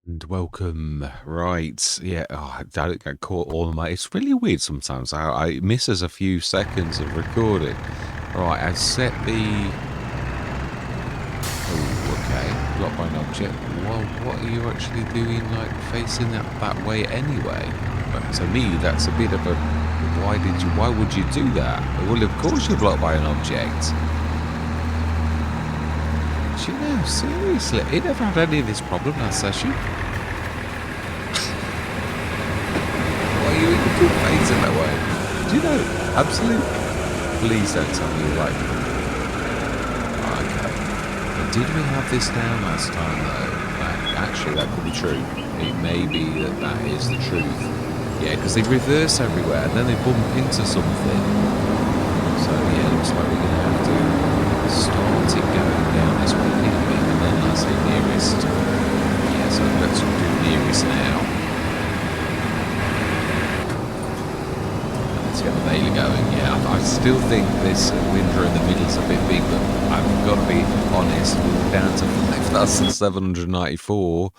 And welcome. Right. Yeah. Oh, I don't get caught all of my. It's really weird sometimes. I misses a few seconds of recording. Right. I set the. Oh, okay. Blocked by an object. Well, what are you actually doing? Like facing that way anyway? But to me, that's a bit of a. Why would you do that? Well, of course you're blocked by an object. Do you know, seriously, he never had any of this problem last session. Why are you even doing phasing that way? Do you know? Absolutely. Please don't tell me you like them. Okay. But did we have this down last time though? Actually, that could be true. It may be that is the truth. Yeah, because they reverse everywhere and then they bump into something. So yeah, looks like we're going to have to start it going down this way a little bit and then I say nearest. Yeah, so let's do nearest now. Let's get the mailer going. Yeah, I still think this window in the middle is a bit big, but I've got to be honest, we're down to 5,794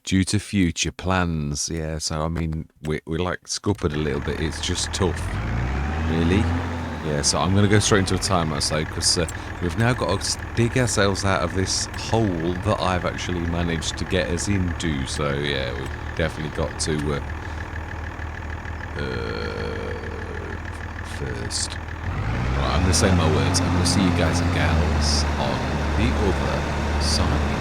due to future plans. Yeah, so I mean, we're like scuppered a little bit. It's just tough. Really? Yeah, so I'm going to go straight into a timer, so because we've now got to dig ourselves out of this hole that I've actually managed to get us into. So yeah, we've definitely got to first. Right, I'm going to say my words. I'm going to see you guys and gals on the other side.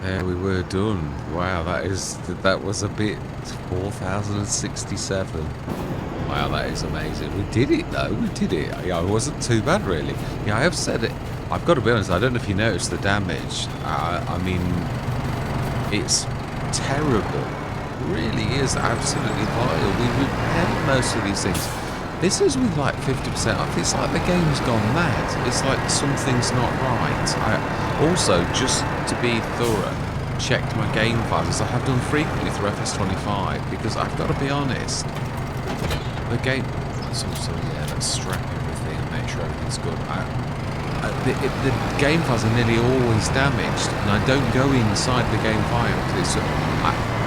There we were done. Wow, that was a bit 4,067. Wow, that is amazing. We did it though. We did it. Yeah, it wasn't too bad really. Yeah, I have said it. I've got to be honest. I don't know if you noticed the damage. I mean, it's terrible. It really is absolutely vile. We repaired most of these things. This is with like 50% off. It's like the game's gone mad. It's like something's not right. I also, just to be thorough, checked my game files, as I have done frequently through FS25, because I've got to be honest, the game... So yeah, let's strap everything and make sure everything's good. The game files are nearly always damaged, and I don't go inside the game files.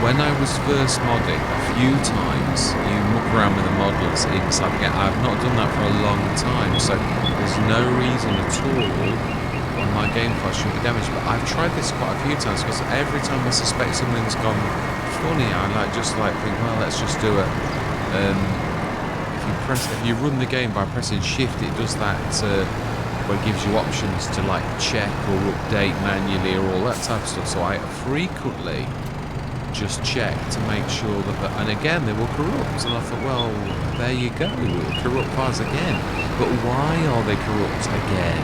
When I was first modding, a few times you muck around with the models inside the game. I've not done that for a long time, so there's no reason at all why my game file should be damaged. But I've tried this quite a few times, because every time I suspect something's gone funny, I just think, well, let's just do it. If you run the game by pressing shift, it does that where it gives you options to like check or update manually or all that type of stuff. So I frequently just check to make sure that, and again they were corrupt, and I thought, well, there you go, corrupt files again. But why are they corrupt again?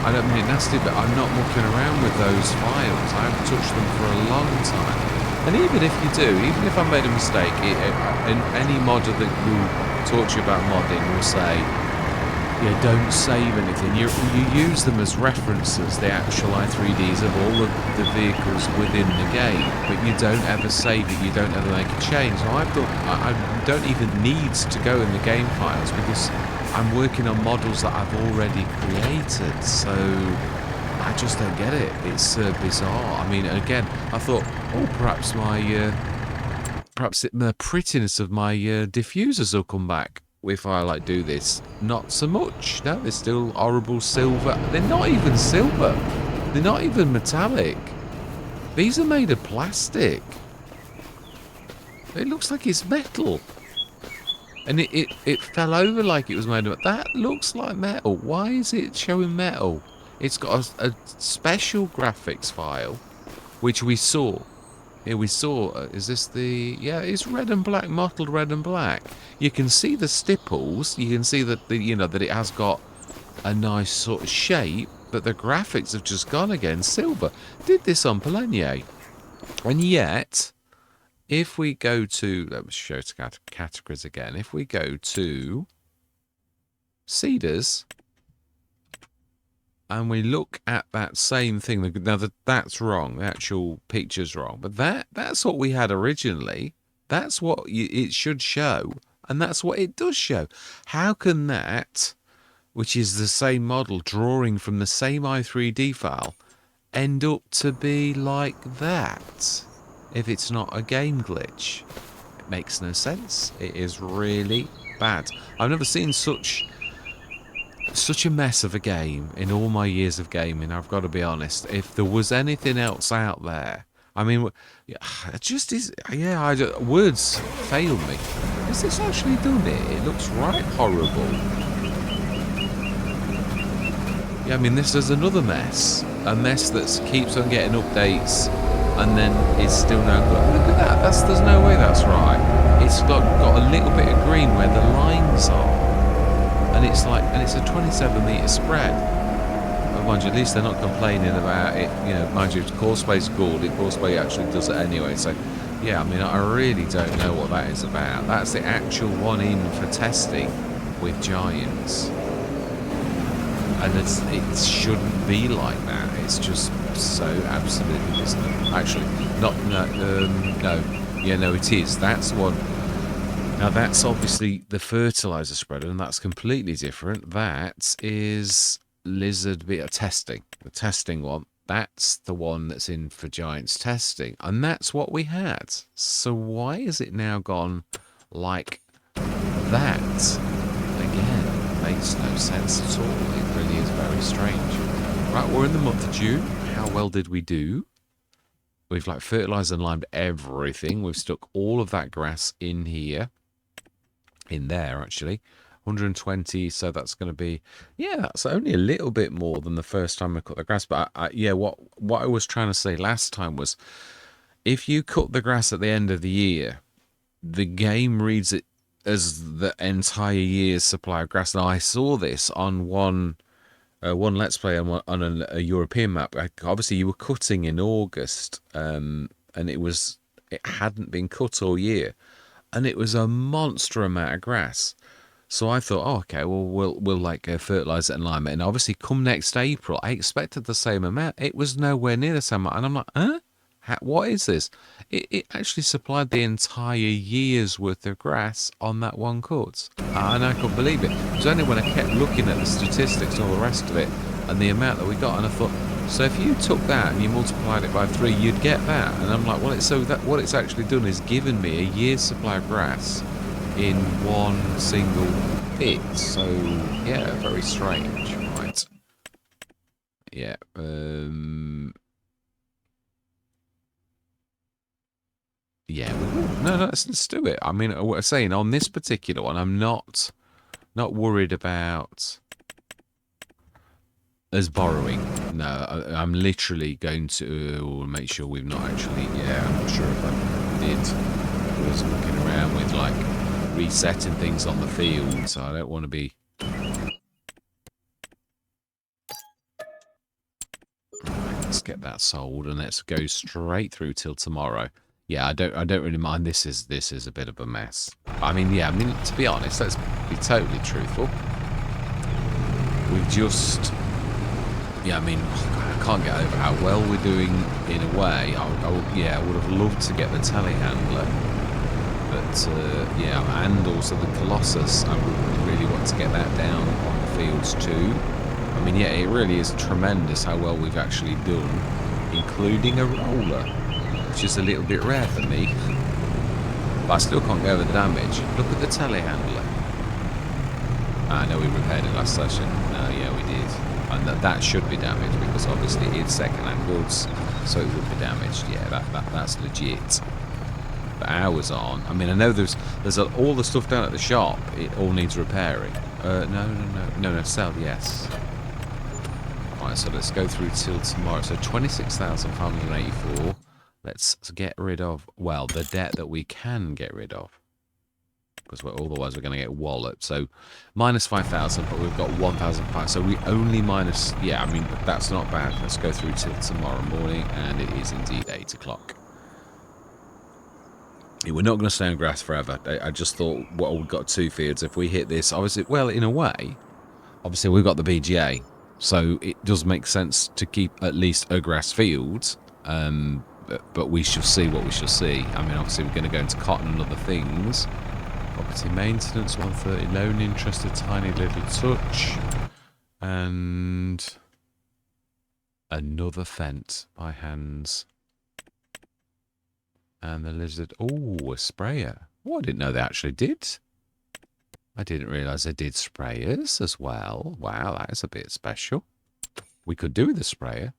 I don't mean it nasty, but I'm not mucking around with those files. I haven't touched them for a long time. And even if you do, even if I made a mistake, any modder that will talk to you about modding will say, yeah, don't save anything. You use them as references, the actual i3Ds of all of the vehicles within the game, but you don't ever save it, you don't ever make a change. So I don't even need to go in the game files, because I'm working on models that I've already created, so I just don't get it. It's bizarre. I mean, again, I thought, oh, perhaps the prettiness of my diffusers will come back if I do this. Not so much. No, they're still horrible silver. They're not even silver. They're not even metallic. These are made of plastic. It looks like it's metal. And it fell over like it was made of... That looks like metal. Why is it showing metal? It's got a special graphics file, which we saw. Here we saw, is this the... Yeah, it's red and black, mottled red and black. You can see the stipples. You can see that, that it has got a nice sort of shape, but the graphics have just gone again. Silver. Did this on Polenia. And yet, if we go to... Let's show categories again. If we go to Cedars... and we look at that same thing, now that's wrong. The actual picture's wrong, but that's what we had originally. That's what it should show, and that's what it does show. How can that, which is the same model drawing from the same i3D file, end up to be like that if it's not a game glitch? It makes no sense. It is really bad. I've never seen such a mess of a game in all my years of gaming, I've got to be honest. If there was anything else out there, I mean, it just is, yeah, words fail me. Has this actually done it? It looks right horrible. Yeah, I mean, this is another mess. A mess that keeps on getting updates and then it's still no good. Look at that, there's no way that's right. It's got a little bit of green where the lines are. And it's a 27-metre spread. But mind you, at least they're not complaining about it. You know, mind you, Courseplay's good. Coursepay actually does it anyway. So, yeah, I mean, I really don't know what that is about. That's the actual one in for testing with Giants. And it shouldn't be like that. It's just so absolutely distant. Actually, no, it is. That's the one. Now that's obviously the fertilizer spreader, and that's completely different. That is Lizard beta testing, the testing one. That's the one that's in for Giants testing, and that's what we had. So why is it now gone like that? Again, makes no sense at all. It really is very strange. Right, we're in the month of June. How well did we do? We've fertilized and limed everything. We've stuck all of that grass in here. In there, actually. 120, so that's going to be, yeah, that's only a little bit more than the first time I cut the grass. But, yeah, what I was trying to say last time was, if you cut the grass at the end of the year, the game reads it as the entire year's supply of grass. Now, I saw this on one Let's Play on a European map. Obviously, you were cutting in August, and it hadn't been cut all year. And it was a monster amount of grass. So I thought, oh, okay, well, we'll fertilize it and lime it. And obviously, come next April, I expected the same amount. It was nowhere near the same amount. And I'm like, huh? What is this? It actually supplied the entire year's worth of grass on that one cut. And I couldn't believe it. It was only when I kept looking at the statistics and all the rest of it and the amount that we got. And I thought, so if you took that and you multiplied it by 3, you'd get that. And I'm like, well, what it's actually done is given me a year's supply of grass in one single pit. So, yeah, very strange. Right. Yeah. Yeah. No, let's do it. I mean, what I'm saying, on this particular one, I'm not worried about as borrowing. No, I'm literally going to make sure we've not actually, yeah, I'm not sure if I did. I was looking around with resetting things on the field, so I don't want to be. Right, let's get that sold and let's go straight through till tomorrow. Yeah, I don't really mind. This is a bit of a mess. I mean, yeah, to be honest, let's be totally truthful. We've just. Yeah, I mean, I can't get over how well we're doing in a way. I would have loved to get the telehandler. But, yeah, and also the Colossus. I would really want to get that down on the fields too. I mean, yeah, it really is tremendous how well we've actually done, including a roller, which is a little bit rare for me. But I still can't get over the damage. Look at the telehandler. I know we repaired it last session. No, yeah, we did. And that should be damaged because obviously it's second-hand goods, so it would be damaged. Yeah, that's legit. But ours aren't. I mean, I know there's all the stuff down at the shop. It all needs repairing. No, sell, yes. Right, so let's go through till tomorrow. So 26,584. Let's get rid of, well, the debt that we can get rid of. Because otherwise we're going to get walloped. So minus 5,000, but we've got 1,500. So we only minus, yeah, I mean, that's not bad. Let's go through till tomorrow morning, and it is indeed 8 o'clock. We're not going to stay on grass forever. I just thought, well, we've got 2 fields. If we hit this, obviously, well, in a way, obviously we've got the BGA. So it does make sense to keep at least a grass field, but we shall see what we shall see. I mean, obviously we're going to go into cotton and other things. Property maintenance, 130 loan interest, a tiny little touch. And another fence by hands. And the lizard, oh, a sprayer. Oh, I didn't know they actually did. I didn't realise they did sprayers as well. Wow, that is a bit special. We could do with a sprayer.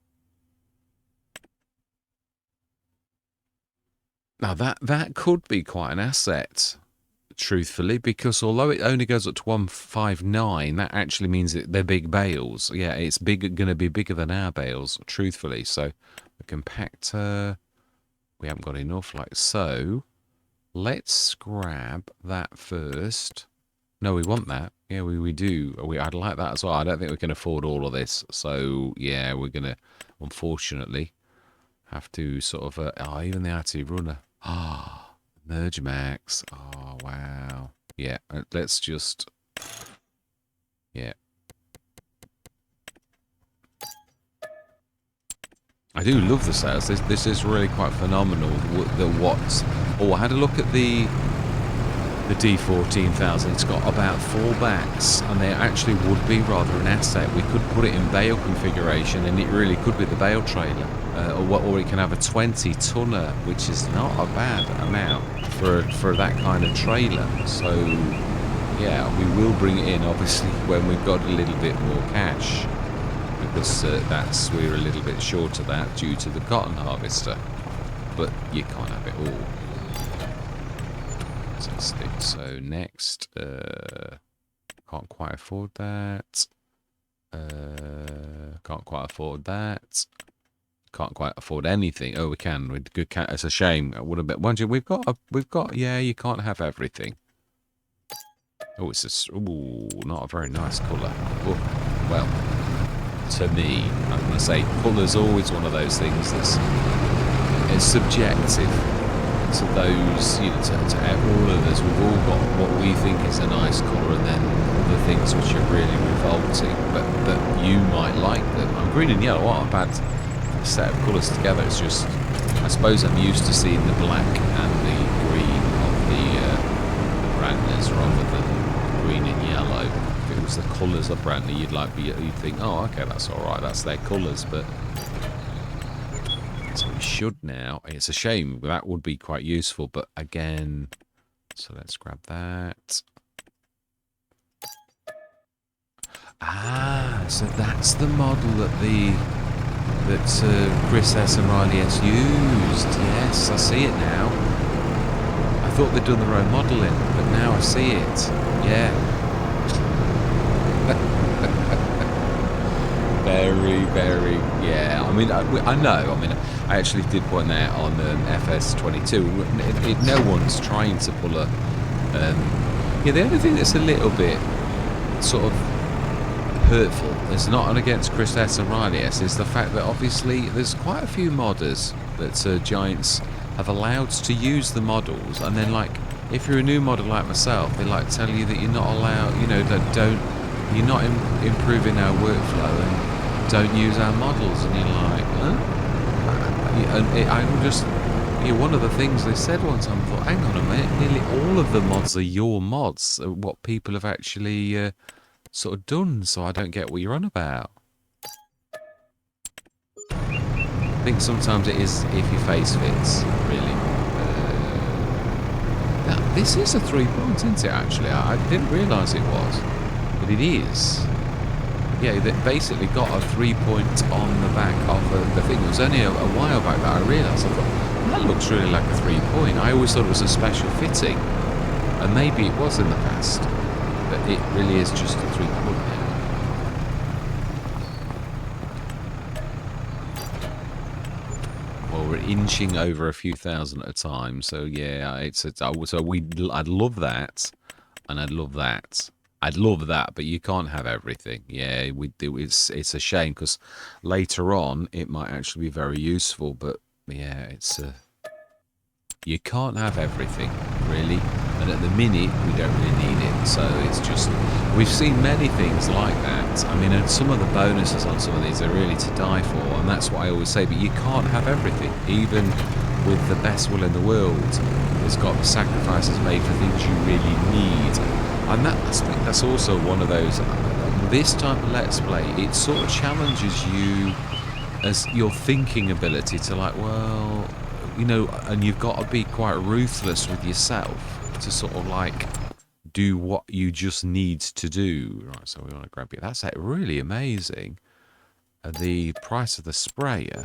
Now, that could be quite an asset, truthfully, because although it only goes up to 159, that actually means that they're big bales. Yeah, it's going to be bigger than our bales, truthfully. So, the compactor, we haven't got enough, like so. Let's grab that first. No, we want that. Yeah, we do. I'd like that as well. I don't think we can afford all of this. So, yeah, we're going to, unfortunately, have to sort of... even the RT runner. Merge max. Oh, wow. Yeah, let's just... Yeah. I do love the sales. This is really quite phenomenal. I had a look at the D14000. It's got about 4 backs, and they actually would be rather an asset. We could put it in bale configuration, and it really could be the bale trailer, or it can have a 20-tonner, which is not a bad amount for that kind of trailer. So yeah, we will bring it in obviously when we've got a little bit more cash, because we're a little bit short of that due to the cotton harvester. But you can't have it all. Fantastic. So next, can't quite afford that. Can't quite afford that. Can't quite afford anything. Oh, we can. With good cat. It's a shame. Would have been. We've got. Yeah, you can't have everything. Oh, it's not a very nice colour. Oh, well, to me, I'm going to say colour's always one of those things it's subjective to those, to all of us. We've all got what we think is a nice colour, and then other things which are really revolting, but you might like them. I'm green and yellow aren't a bad set of colours together. It's just, I suppose I'm used to seeing the black and the green of the Brandners rather than green and yellow. If it was the colours of Brandner, you'd think, oh, okay, that's all right, that's their colours, but. So we should now. It's a shame. That would be quite useful, but again, so let's grab that. So that's the model that Chris S and Riley S used. Yes, I see it now. I thought they'd done their own modelling, but now I see it. Yeah. Very, very, yeah. I mean, I know. I mean, I actually did point that out on FS25. No one's trying to pull a. Yeah, the only thing that's a little bit sort of hurtful, it's not against Chris S and Riley S, is the fact that obviously there's quite a few modders that Giants have allowed to use the models, and then like if you're a new modder like myself, they like tell you that you're not allowed, that you're not improving our workflow and don't use our models, and you're like, huh? And one of the things they said one time, I thought, hang on a minute, nearly all of the mods are your mods, what people have actually sort of done, so I don't get what you're on about. I think sometimes it is if your face fits, really. Now, this is a 3-point, isn't it, actually? I didn't realise it was, but it is. Yeah, they basically got a 3-point on the back of the thing. It was only a while back that I realised. I thought, that looks really like a 3-point. I always thought it was a special fitting. And maybe it was in the past. But it really is just a 3-point now. Well, we're inching over a few thousand at a time. So, yeah, I'd love that. And I'd love that. I'd love that, but you can't have everything. Yeah, we do. It's a shame because later on it might actually be very useful. But yeah, you can't have everything really. And at the minute, we don't really need it. So it's just, we've seen many things like that. I mean, and some of the bonuses on some of these are really to die for. And that's what I always say. But you can't have everything. Even with the best will in the world, it's got the sacrifices made for things you really need. And I think that's also one of those, this type of Let's Play, it sort of challenges you as your thinking ability to like, well, you know, and you've got to be quite ruthless with yourself to sort of like do what you just need to do. Right, so we want to grab it. That's really amazing. The price of the sprayer.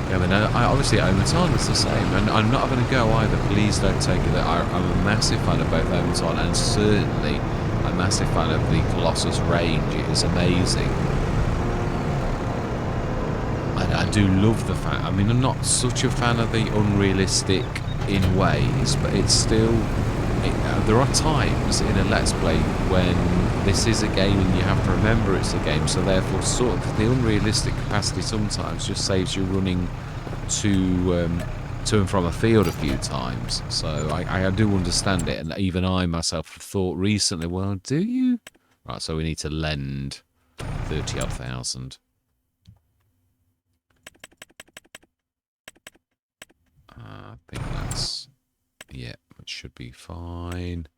Yeah, I mean, obviously Omaton is the same, and I'm not going to go either. Please don't take it that I'm a massive fan of both Omaton and certainly a massive fan of the Colossus range. It is amazing. I do love the fact, I mean, I'm not such a fan of the unrealistic in ways, but it's still, there are times in a Let's Play when this is a game and you have to remember it's a game, so therefore sort of the unrealistic capacity sometimes just saves you running to and from a field a few times. So I do understand it, and even I myself have thought recently, well, do you? Right, so we need to lend 30-odd thousand. I think that's, yeah, it should be fine.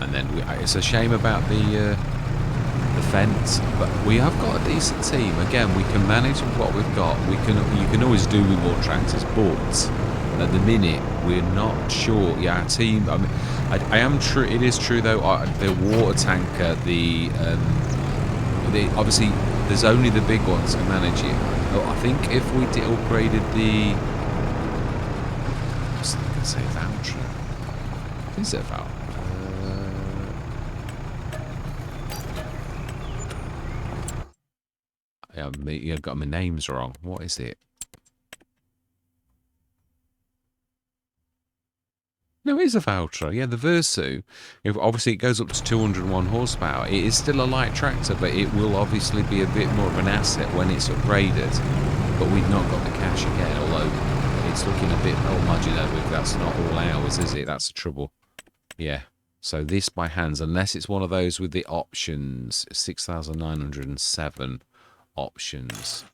And then it's a shame about the fence, but we have got a decent team. Again, we can manage with what we've got. You can always do with more tractors, but at the minute we're not sure. Yeah, our team. I mean, I am true. It is true though. The water tanker, the obviously there's only the big ones to manage it. I think if we upgraded the, I was going to say voucher. Is it voucher? Yeah, you've got my names wrong. What is it? No, it is a Valtra. Yeah, the Versu. Obviously, it goes up to 201 horsepower. It is still a light tractor, but it will obviously be a bit more of an asset when it's upgraded. But we've not got the cash again, although it's looking a bit... Oh, mind you, that's not all ours, is it? That's the trouble. Yeah. So this by hands, unless it's one of those with the options, 6,907 options.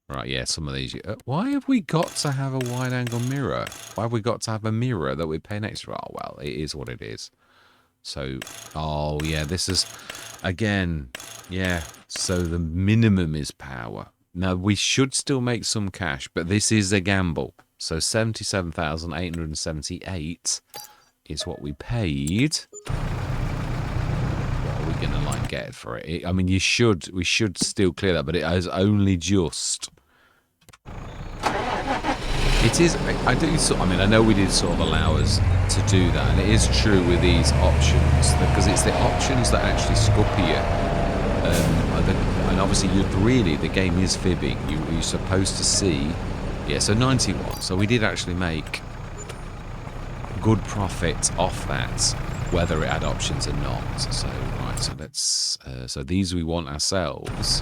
Right, yeah, some of these. Why have we got to have a wide-angle mirror? Why have we got to have a mirror that we're paying extra? Oh, well, it is what it is. So, oh, yeah, this is, again, yeah, so the minimum is power. Now, we should still make some cash, but this is a gamble. So 77,878 is what we paid. What are we going to, like, get for it? I mean, we should still clear that, but it is only just... It is, I mean, I know we did sort of allow us to do that, and it is true with these options, because it's the options that actually scupper you. And obviously, the game is fibbing. You're supposed to see, yeah, so 91. So we did actually make good profit off that, whether it had options or not. So, right, so let's, so these we want ourselves,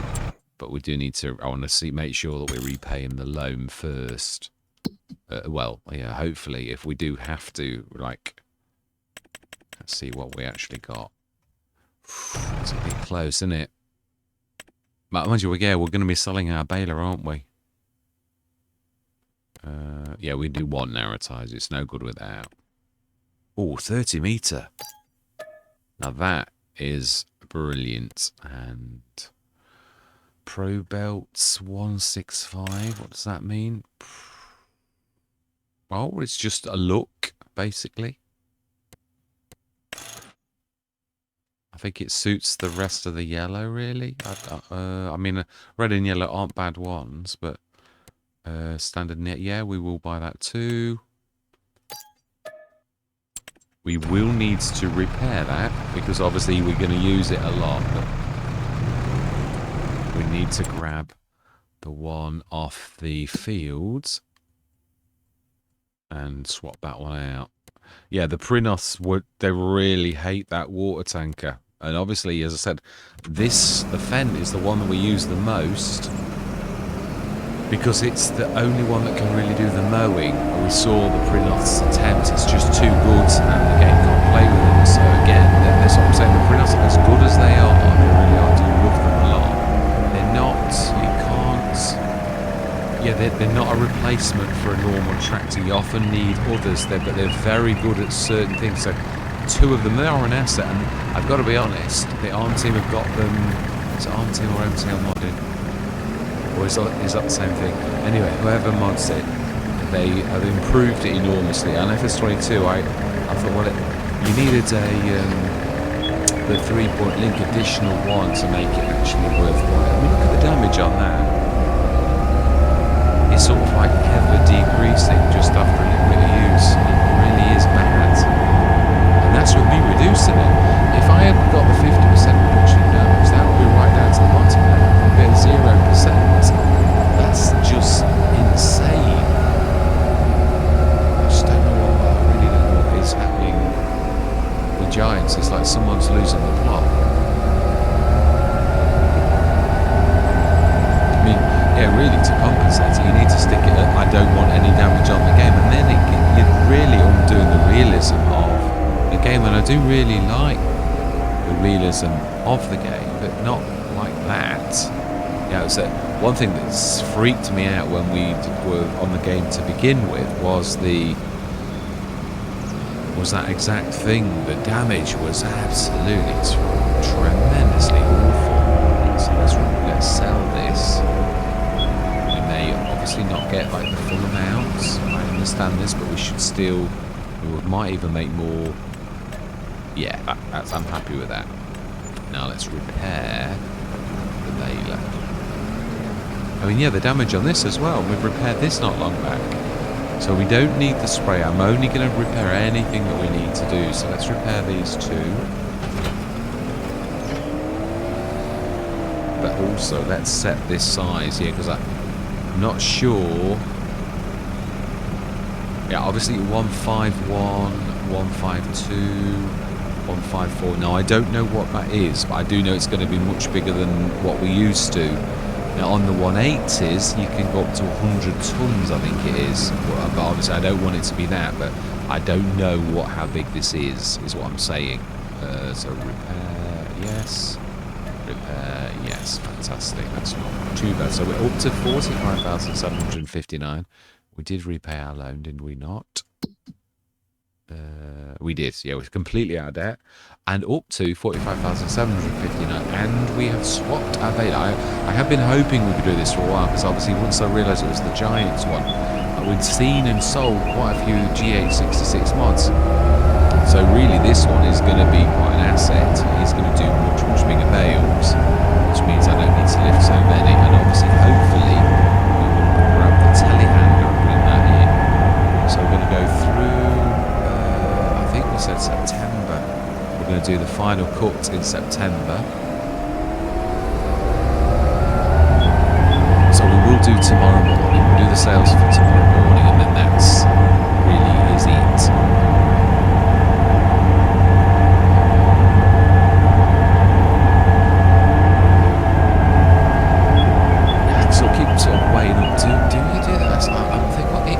but we do need to, I want to make sure that we're repaying the loan first. Well, yeah, hopefully, if we do have to, like, let's see what we actually got. It's a bit close, isn't it? But mind you, yeah, we're going to be selling our baler, aren't we? Yeah, we do want narratize. It's no good without. Oh, 30 meter. Now that is brilliant. And Pro Belts 165. What does that mean? Well, it's just a look, basically. I think it suits the rest of the yellow, really. I mean, red and yellow aren't bad ones, but standard net, yeah, we will buy that too. We will need to repair that, because obviously we're going to use it a lot. But we need to grab the one off the fields and swap that one out. Yeah, the Prinos, they really hate that water tanker. And obviously, as I said, the Fendt is the one that we use the most. because it's the only one that can really do the mowing. And we saw the Prinoth's attempt, it's just too good and the game can't play with them. So again, that's what I'm saying, the Prinoths, as good as they are, they really are, I do love them a lot. They're not, you can't, yeah, they're not a replacement for a normal tractor. You often need others there, but they're very good at certain things. So two of them, they are an asset, and I've got to be honest, the ARM team have got them, is it ARM team or MTL modded? Or is that the same thing? Anyway, whoever mods it, they have improved it enormously. And FS22, I thought, well, you needed the 3-point link additional one to make it actually worthwhile. I mean, look at the damage on that. It's sort of like ever decreasing just after a little bit of use. It really is bad. And that's with me reducing it. If I had got the 50% reduction in damage, that would be right down to the bottom now. It would be at 0%. That's just insane. I just don't know what, I really don't know what is happening with Giants. It's like someone's losing the plot. I mean, yeah, really, to compensate it, you need to stick it at, I don't want any damage on the game, and then you're really undoing the realism of the game, and I do really like the realism of the game, but not like that. Yeah, so one thing that's freaked me out when we were on the game to begin with was that exact thing. The damage was absolutely tremendously awful. So let's sell this. We may obviously not get like the full amounts. I understand this, but we should still. We might even make more. Yeah, I'm happy with that. Now let's repair the baler. I mean, yeah, the damage on this as well. We've repaired this not long back. So we don't need the spray. I'm only going to repair anything that we need to do. So let's repair these two. But also, let's set this size here, because I'm not sure. Yeah, obviously 151, 152, 154. Now, I don't know what that is, but I do know it's going to be much bigger than what we used to. Now, on the 180s, you can go up to 100 tons, I think it is. But obviously, I don't want it to be that, but I don't know how big this is what I'm saying. So repair, yes. Repair, yes. Fantastic. That's not too bad. So we're up to 45,759. We did repay our loan, did we not? We did, yeah, we're completely out of debt. And up to 45,759. And we have swapped our beta. I have been hoping we could do this for a while, because obviously once I realised it was the Giants one, we'd seen and sold quite a few G866 mods. So really this one is going to be quite an asset. It's going to do much, much bigger bales, which means I don't need to lift so many. And obviously, hopefully, we will grab the telehandler and bring that in. So we're going to go through, I think we said September. We're going to do the final cut in September. So we will do tomorrow morning. We'll do the sales for tomorrow morning, and then that's really is it. Sort of weighing up. Do you do that? I'm thinking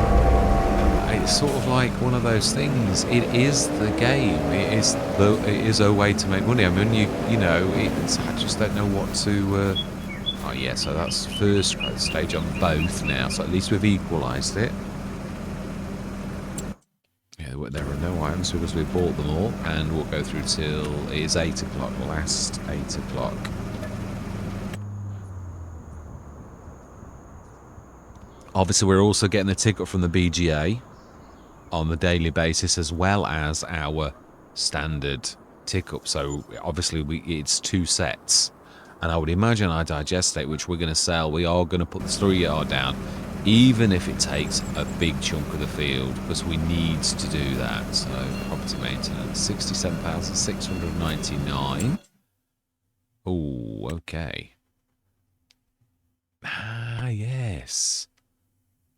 it's sort of like one of those things. It is the game. It is a way to make money. I mean, you know, I just don't know what to. Oh yeah, so that's first growth stage on both now. So at least we've equalised it. Yeah, there are no items because we bought them all, and we'll go through till it is 8 o'clock. Last 8 o'clock. Obviously, we're also getting the ticket from the BGA on the daily basis, as well as our standard tick-up. So obviously, it's 2 sets. And I would imagine our digestate, which we're going to sell, we are going to put the 3-yard down, even if it takes a big chunk of the field, because we need to do that. So property maintenance, £67,699. Oh, okay. Ah, yes.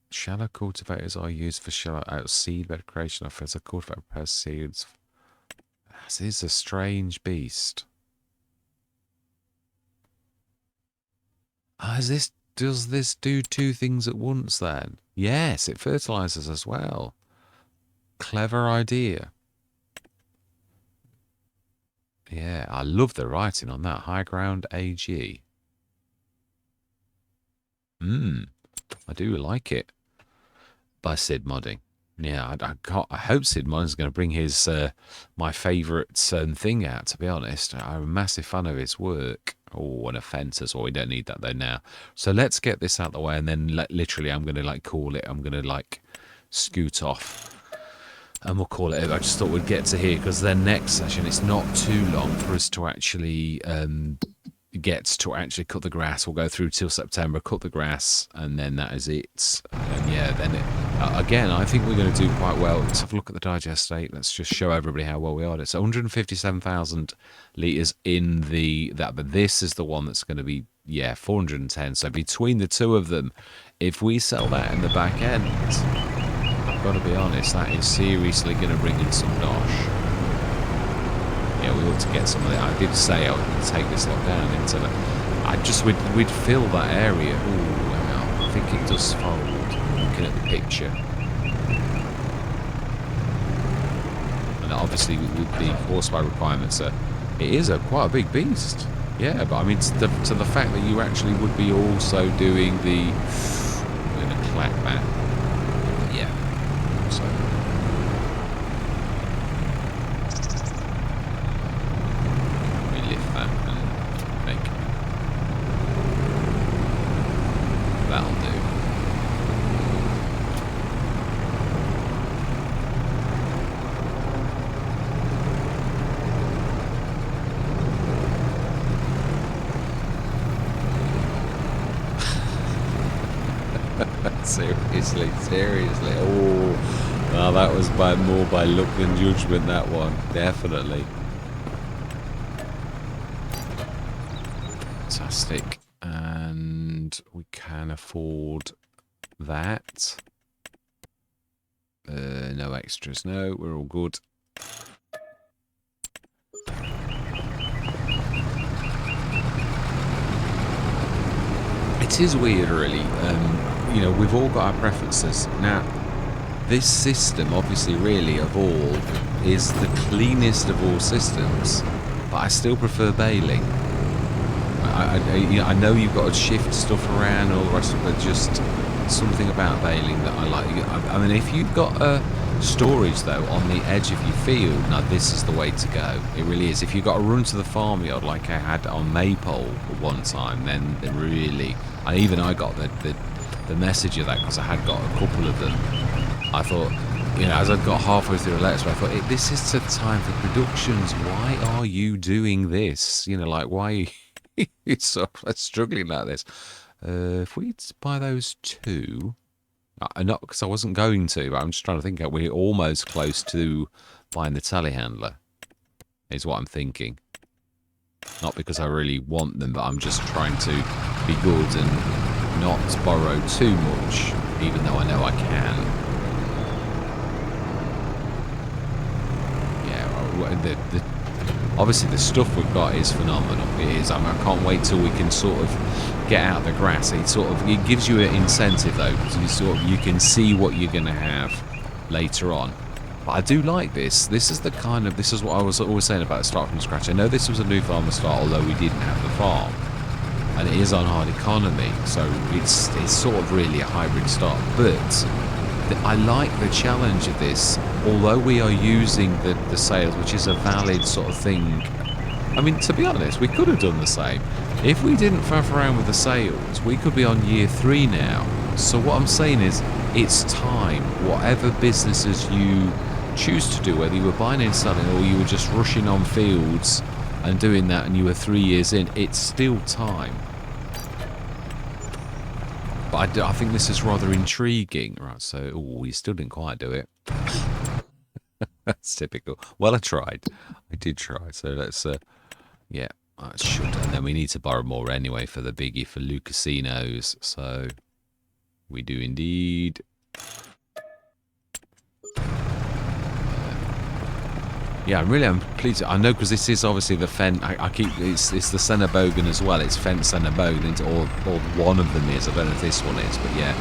Shallow cultivators are used for shallow out seed bed creation. Offers a cultivator prepares seeds. This is a strange beast. Ah, is this does this do two things at once then? Yes, it fertilizes as well. Clever idea. Yeah, I love the writing on that. High Ground AG. I do like it. By Sid Modding. Yeah, I hope Sid Modding's going to bring his my favourite thing out, to be honest. I'm a massive fan of his work. Oh, an offence as well. We don't need that though now. So let's get this out of the way, and then literally I'm going to like call it. I'm going to like scoot off. And we'll call it. I just thought we'd get to here because then next session it's not too long for us to actually cut the grass. We'll go through till September, cut the grass, and then that is it. And yeah, then again, I think we're going to do quite well. Let's have a look at the digest state. Let's just show everybody how well we are. It's 157,000 litres in but this is the one that's going to be 410. So between the two of them, if we sell that in the back end, I've got to be honest, that is seriously going to bring in some dosh. Yeah, we ought to get some of it. I did say I would take this lot down into the... we'd fill that area. Ooh, wow. I think it does fold, looking at the picture. And obviously with the horsepower requirements, it is quite a big beast. Yeah, but I mean, to the fact that you actually would be also doing the... I'm going to clack that. Yeah. So... That'll do. Seriously. Oh, well, that was more by luck than judgment, that one. Definitely. Fantastic. And we can afford that. No extras. No, we're all good. It is weird, really. You know, we've all got our preferences. Now, this system, obviously, really, of all, is the cleanest of all systems, but I still prefer baling. I know you've got to shift stuff around and all the rest of it, but just something about baling that I like. I mean, if you've got a storage, though, on the edge of your field, now this is the way to go. It really is. If you've got to run to the farmyard like I had on Maypole at one time, then really... And even I got the message of that because I had got a couple of them. I thought, you know, as I got halfway through the letters, I thought, this is the time for productions. Why are you doing this? You know, like, why are you sort of struggling like this? If we buy those two, not because I wasn't going to, but I'm just trying to think. We're almost close to buying the telehandler, is what I'm thinking. Not because I really want them, but I'm just trying to be good and not borrow too much, even though I know I can. Yeah, obviously the stuff we've got is phenomenal. It is. I mean, I can't wait till we can sort of get out the grass. It gives you an incentive though, because you can see what you're going to have later on. But I do like this. This is what I was always saying about start from scratch. I know this was a new farmer start, although we didn't have the farm, and it is on hard economy, so it's sort of really a hybrid start. But I like the challenge of this. Although we are using the sales, which is a valid sort of thing. I mean, to be honest, we could have done the same. If we didn't faff around with the sales, we could be on year 3 now. So what I'm saying is, it's time. Whatever businesses you choose to do, whether you were buying and selling or you were just rushing on fields and doing that and you were 3 years in, it's still time. But I think this is rather intriguing. Right, so, we still didn't quite do it. That's typical. Well, I tried. I did try. So let's, yeah, I should. And then we need to borrow more anyway for the biggie for Lucasinos. So we do indeed. Yeah, I'm pleased. I know, because this is obviously the Fendt. I keep it's the Senna Bogan as well. It's Fendt Senna Bogan, or one of them is. I don't know if this one is, but yeah,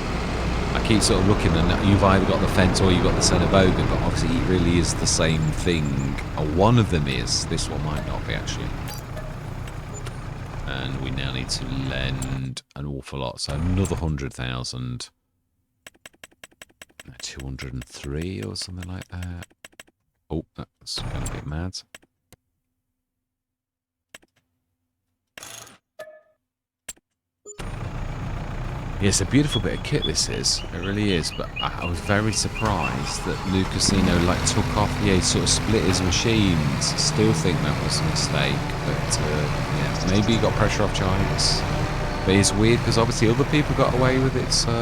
I keep sort of looking, and you've either got the Fendt or you've got the Senna Bogan, but obviously it really is the same thing. Or one of them is. This one might not be, actually. And we now need to lend an awful lot, so another 100,000, 203 or something like that. Oh, that's going a bit mad. Yeah, it's a beautiful bit of kit, this is. It really is, but I was very surprised that Lucasino, like, took off. Yeah, he sort of split his machines. Still think that was a mistake, but, yeah, maybe he got pressure off Giants. But it's weird, because obviously other people got away with it, so...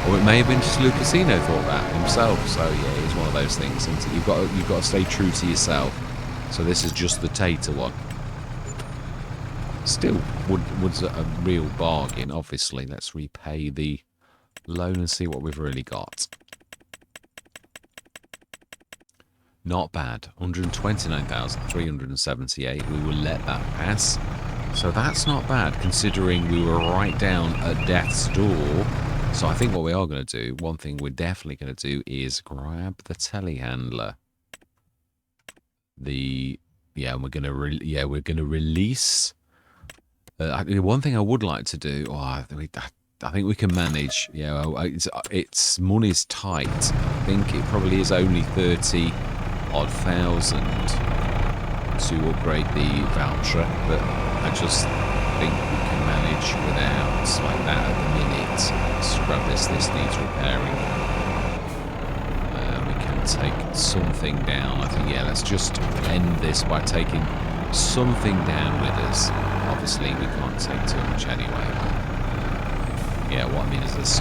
Or it may have been just Lucasino thought that himself. So yeah, it's one of those things. You've got to stay true to yourself. So this is just the Tater one. Still was a real bargain. Obviously, let's repay the loan and see what we've really got. Not bad. 129,378. We will let that pass. So that's not bad, considering we were right down at death's door. So I think what we are going to do, one thing we're definitely going to do, is grab the telehandler. We're going to release. One thing I would like to do. I think we can manage. Yeah, it's money's tight. I think it probably is only 30,000 to upgrade the voucher, but I just think we can manage without like that at the minute. Let's grab this. This needs repairing. We can take something down. I think, yeah, let's just end this by taking something down with us. Obviously, we can't take too much anyway. Yeah, what I mean is this.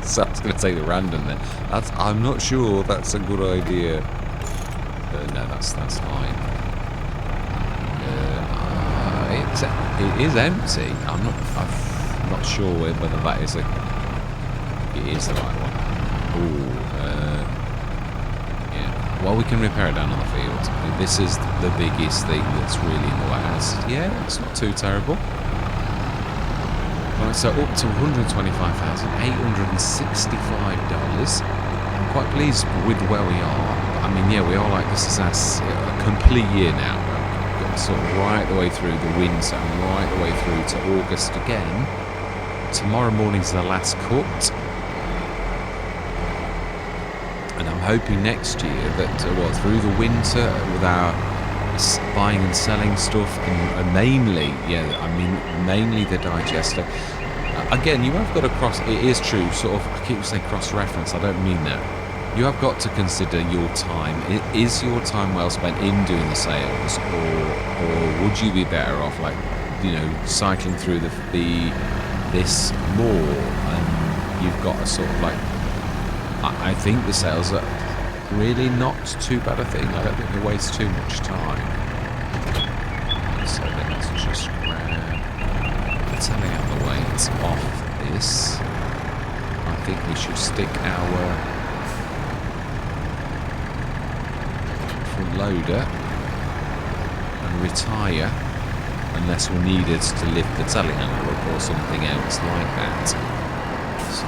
So I was going to take the random then. I'm not sure that's a good idea. No, that's fine. It is empty. I'm not sure whether that is it is the right one. Ooh, yeah. Well, we can repair it down on the field. This is the biggest thing that's really in the way. Yeah, it's not too terrible. Right, so up to $125,865. I'm quite pleased with where we are. I mean, yeah, we are like, this is a complete year now. Sort of right the way through the winter and right the way through to August again. Tomorrow morning's the last cut. And I'm hoping next year that, through the winter with our buying and selling stuff, and mainly the digester. Again, you have got to cross, it is true, sort of, I keep saying cross-reference, I don't mean that. You have got to consider your time. Is your time well spent in doing the sales, or would you be better off, like, cycling through this more, and you've got a sort of like, I think the sales are really not too bad a thing. I don't think they waste too much time. So then let's just grab the weight off this. I think we should stick our loader and retire unless we're needed to lift the telehandler up or something else like that. So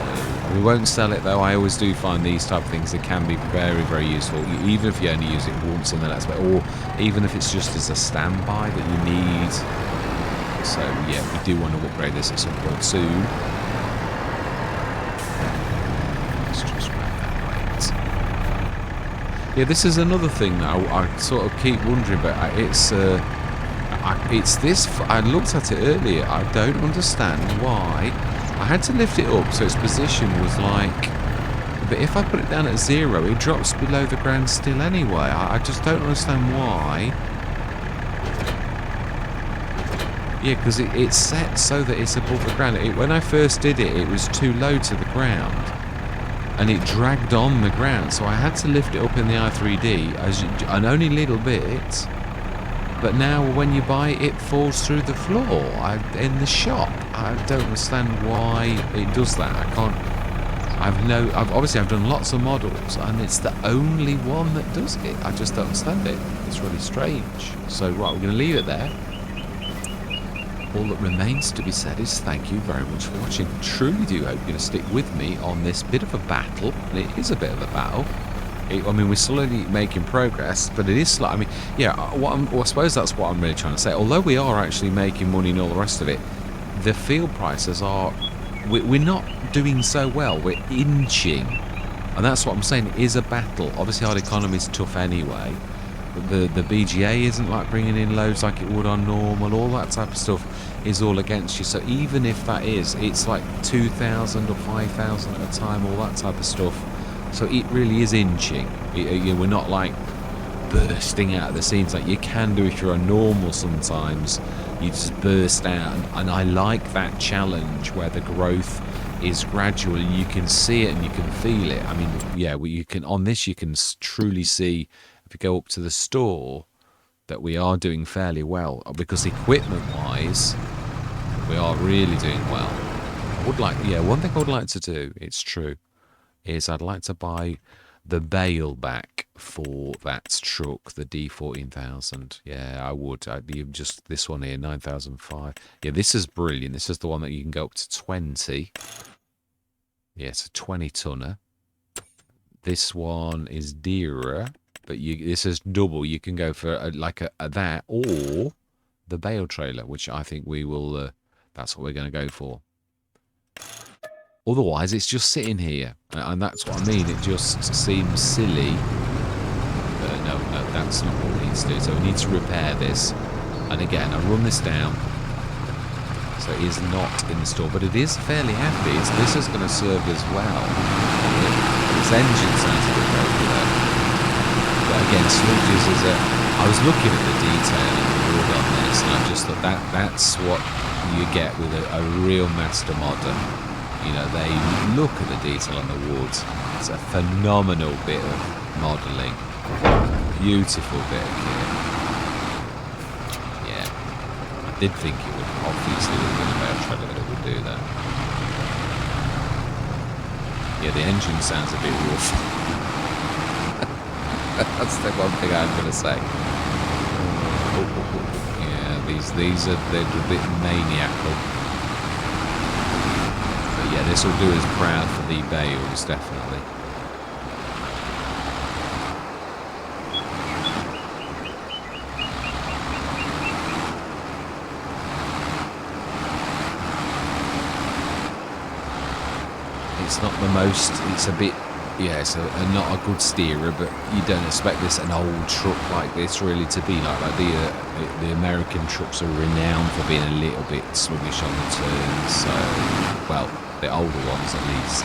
we won't sell it though. I always do find these type of things, they can be very, very useful, even if you only use it once in the next way, or even if it's just as a standby that you need. So yeah, we do want to upgrade this at some point soon. Yeah, this is another thing that I sort of keep wondering about. It's this. I looked at it earlier. I don't understand why. I had to lift it up so its position was like. But if I put it down at 0, it drops below the ground still anyway. I just don't understand why. Yeah, because it's set so that it's above the ground. When I first did it, it was too low to the ground. And it dragged on the ground, so I had to lift it up in the i3D, and only a little bit. But now when you buy it, it falls through the floor in the shop. I don't understand why it does that. I can't I've done lots of models, and it's the only one that does it. I just don't understand it. It's really strange. So right, we're going to leave it there. All that remains to be said is thank you very much for watching. Truly do hope you're going to stick with me on this bit of a battle, and it is a bit of a battle. I mean, we're slowly making progress, but it is slow. I mean, yeah, I suppose that's what I'm really trying to say. Although we are actually making money and all the rest of it, the field prices are... We're not doing so well. We're inching. And that's what I'm saying. It is a battle. Obviously, our economy is tough anyway. The BGA isn't like bringing in loads like it would on normal. All that type of stuff is all against you. So even if that is, it's like 2,000 or 5,000 at a time, all that type of stuff. So it really is inching. We're not like bursting out of the scenes like you can do if you're on normal sometimes. You just burst out. And I like that challenge where the growth is gradual and you can see it and you can feel it. I mean, yeah, you can on this you can truly see, if you go up to the store, that we are doing fairly well, because equipment wise we are really doing well. I would like, yeah, one thing I would like to do, it's true, is I'd like to buy the bale back for that truck, the D14000. Yeah, I would. Just this one here, 9005. Yeah, this is brilliant. This is the one that you can go up to 20. Yeah, it's a 20-tonner. This one is dearer, but this is double. You can go for that or the bale trailer, which I think we will. That's what we're going to go for. Otherwise, it's just sitting here, and that's what I mean. It just seems silly. No, that's not what we need to do. So we need to repair this. And again, I run this down. So it is not in the store, but it is fairly happy. This is going to serve as well. This engine sounds a bit regular. But again, Sludges is I was looking at the detail in the wood on this, and I just thought that's what you get with a real master modder. You know, they look at the detail on the wood. It's a phenomenal bit of modelling. Beautiful bit of kit. Yeah. I did think it would, obviously, with a bale trailer that it would do that. Yeah, the engine sounds a bit rough. That's the one thing I'm going to say. Yeah, they're a bit maniacal. Yeah, this will do us proud for the bales, definitely. It's not the most, it's a bit, yeah, it's not a good steerer, but you don't expect this, an old truck like this really to be like the American trucks are renowned for being a little bit sluggish on the turns, so, well, the older ones at least.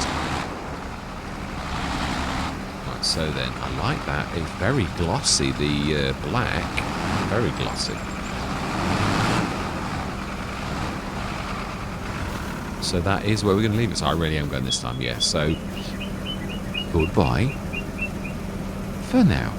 Right, so then, I like that. It's very glossy, the black. Very glossy. So that is where we're going to leave it. So I really am going this time, yeah. So, goodbye for now.